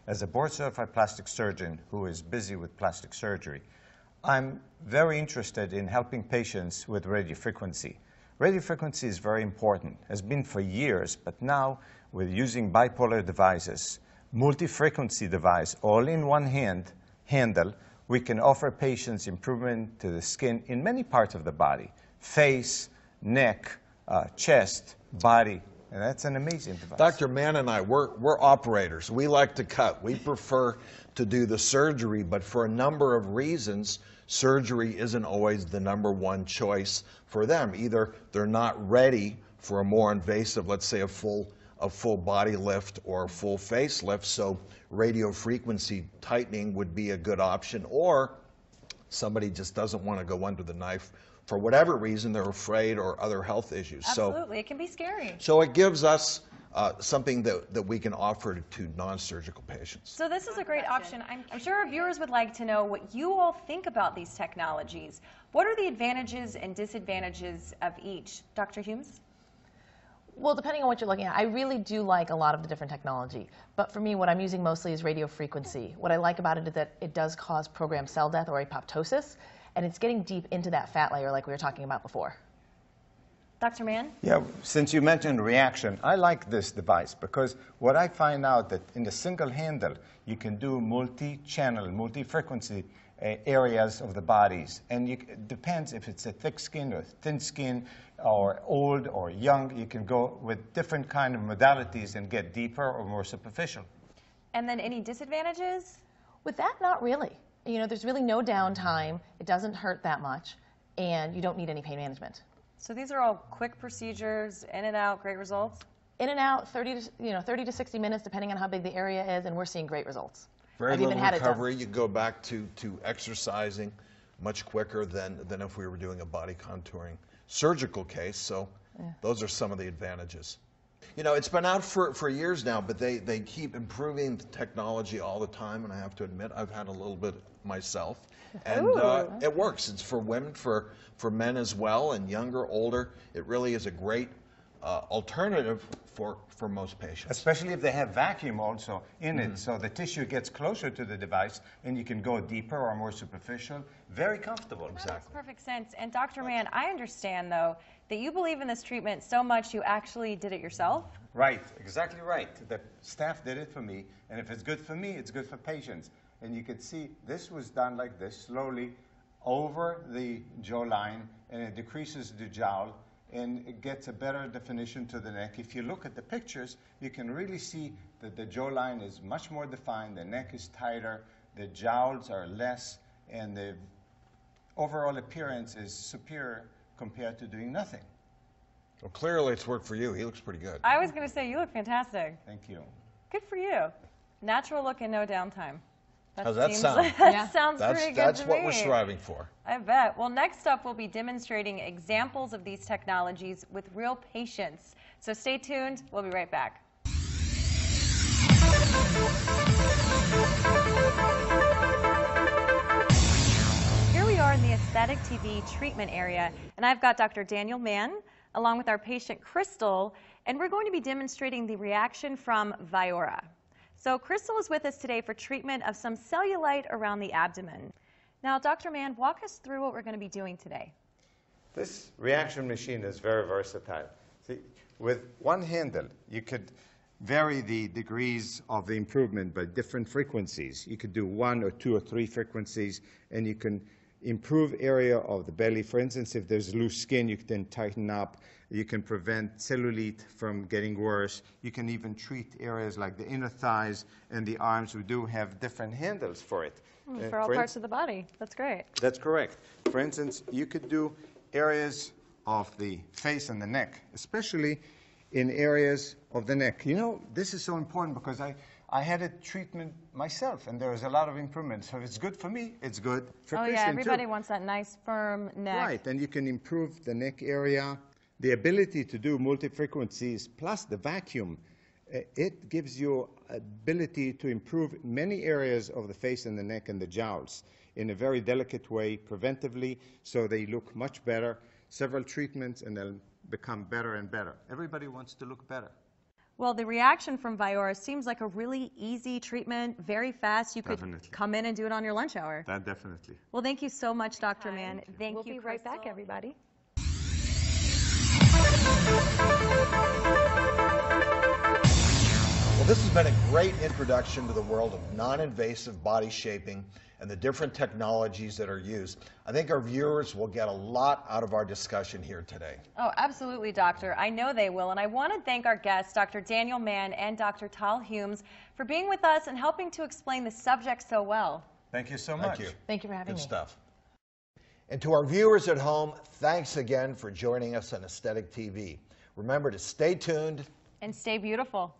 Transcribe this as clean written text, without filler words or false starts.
as a board-certified plastic surgeon who is busy with plastic surgery, I'm very interested in helping patients with radiofrequency. Radiofrequency is very important, has been for years, but now with using bipolar devices, multi-frequency device, all in one handle, we can offer patients improvement to the skin in many parts of the body, face, neck, chest, body, and that's an amazing device. Dr. Mann and I, we're operators. We like to cut. We prefer to do the surgery, but for a number of reasons, surgery isn't always the #1 choice for them. Either they're not ready for a more invasive, let's say a full body lift or a full facelift, so radiofrequency tightening would be a good option, or somebody just doesn't want to go under the knife for whatever reason, they're afraid, or other health issues. Absolutely, it can be scary. So it gives us something that we can offer to non-surgical patients. So this is a great option. I'm sure our viewers would like to know what you all think about these technologies. What are the advantages and disadvantages of each? Dr. Humes? Well, depending on what you're looking at, I really do like a lot of the different technology. But for me, what I'm using mostly is radiofrequency. What I like about it is that it does cause programmed cell death or apoptosis, and it's getting deep into that fat layer like we were talking about before. Dr. Mann? Yeah, since you mentioned ReAction, I like this device because what I find out that in the single handle, you can do multi-channel, multi-frequency areas of the bodies. And it depends if it's a thick skin or thin skin or old or young. You can go with different kind of modalities and get deeper or more superficial. And then any disadvantages? With that, not really. You know, there's really no downtime. It doesn't hurt that much, and you don't need any pain management. So these are all quick procedures, in and out, great results? In and out, 30 to 60 minutes, depending on how big the area is, and we're seeing great results. Very little recovery. You go back to exercising much quicker than if we were doing a body contouring surgical case. So those are some of the advantages. You know, it's been out for years now, but they keep improving the technology all the time, and I have to admit, I've had a little bit myself. And it works. It's for women, for men as well, and younger, older. It really is a great alternative for most patients. Especially if they have vacuum also in it, so the tissue gets closer to the device and you can go deeper or more superficial. Very comfortable. That makes perfect sense. And Dr. Mann, I understand, though, that you believe in this treatment so much you actually did it yourself? Right, exactly right. The staff did it for me, and if it's good for me, it's good for patients. And you can see this was done like this, slowly over the jawline, and it decreases the jowl, and it gets a better definition to the neck. If you look at the pictures, you can really see that the jawline is much more defined, the neck is tighter, the jowls are less, and the overall appearance is superior compared to doing nothing. Well, clearly it's worked for you. He looks pretty good. I was going to say, you look fantastic. Thank you. Good for you. Natural look and no downtime. How's that sound? That sounds pretty good to me. That's what we're striving for. I bet. Well, next up, we'll be demonstrating examples of these technologies with real patients. So stay tuned. We'll be right back. Here we are in the Aesthetic TV treatment area, and I've got Dr. Daniel Mann, along with our patient Crystal, and we're going to be demonstrating the ReAction from Viora. So Crystal is with us today for treatment of some cellulite around the abdomen. Now, Dr. Mann, walk us through what we're going to be doing today. This ReAction machine is very versatile. See, with one handle, you could vary the degrees of the improvement by different frequencies. You could do 1 or 2 or 3 frequencies, and you can improve area of the belly. For instance, if there's loose skin, you can then tighten up. You can prevent cellulite from getting worse. You can even treat areas like the inner thighs and the arms. We do have different handles for it. For all parts of the body. That's great. That's correct. For instance, you could do areas of the face and the neck, especially in areas of the neck. You know, this is so important because I had a treatment myself, and there was a lot of improvement. So if it's good for me, it's good for patients too. Oh, yeah, everybody wants that nice, firm neck. Right, and you can improve the neck area. The ability to do multi-frequencies plus the vacuum, it gives you ability to improve many areas of the face and the neck and the jowls in a very delicate way, preventively, so they look much better. Several treatments, and they'll become better and better. Everybody wants to look better. Well, the reaction from Viora seems like a really easy treatment, very fast. You could Definitely. come in and do it on your lunch hour. That definitely. Well, thank you so much, Dr. Mann. Thank We'll you, be right back, Crystal. everybody. Well, this has been a great introduction to the world of non-invasive body shaping and the different technologies that are used. I think our viewers will get a lot out of our discussion here today. Oh, absolutely, Doctor. I know they will. And I want to thank our guests, Dr. Daniel Mann and Dr. Tal Humes, for being with us and helping to explain the subject so well. Thank you so much. Thank you. Thank you for having Good me. stuff. And to our viewers at home, thanks again for joining us on Aesthetic TV. Remember to stay tuned And stay beautiful.